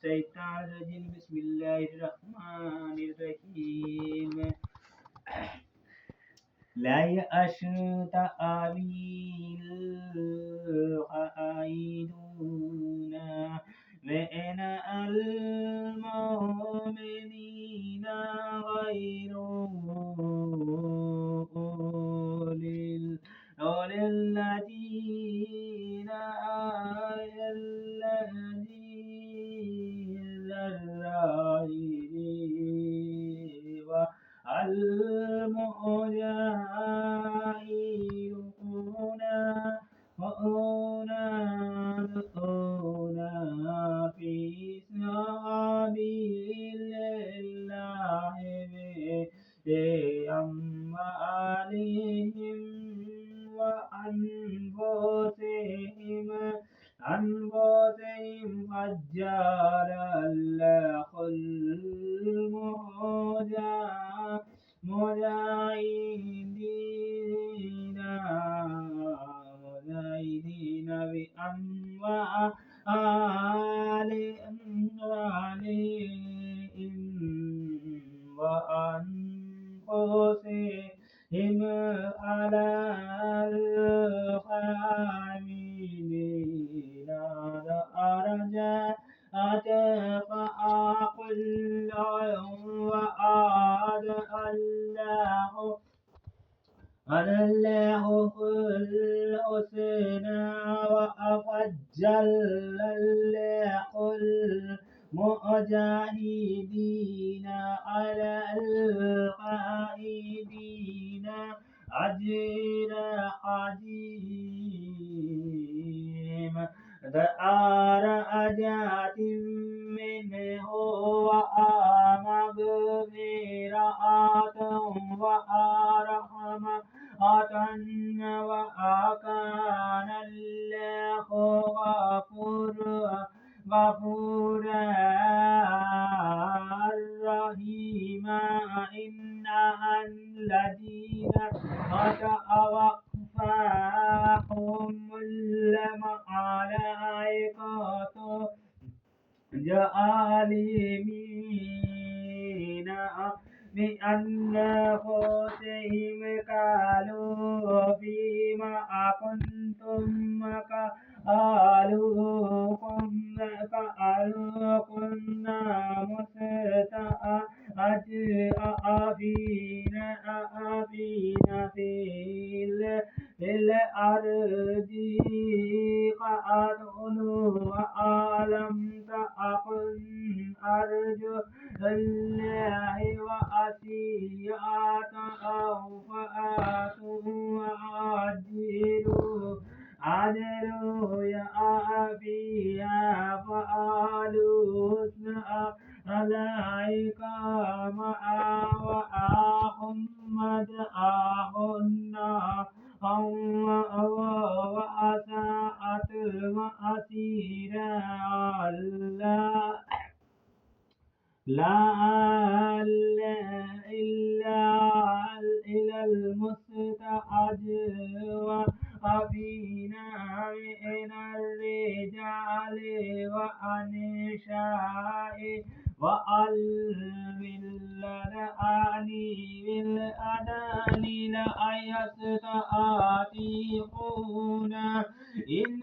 الشيطان الرجيم بسم الله الرحمن الرحيم لا يأشر تأويل خائدون وإن المؤمنين غير أولي الذين المجاهدون في سبيل الله بأموالهم وأنفسهم فجعل الله المجاهدين بأموالهم وأنفسهم على الخائنين درجات فأقل وعد الله الحسنى وأفضل الله المجاهدين على القائدين أجرا عظيم درجات منه ومغفرة ورحمة وكان الله غفورا رحيما إن الذين توفاهم الملائكة ظالمين بأنفسهم قالوا فيما كنتم قالوا كنا مستضعفين في الأرض قالوا ألم تكن أرض الله واسعة فهاجروا فيها فقالوا أولئك مأواهم وساءت مصيرا لا إلا إلى المستضعفين من الرجال والنساء والولدان لا يستطيعون إن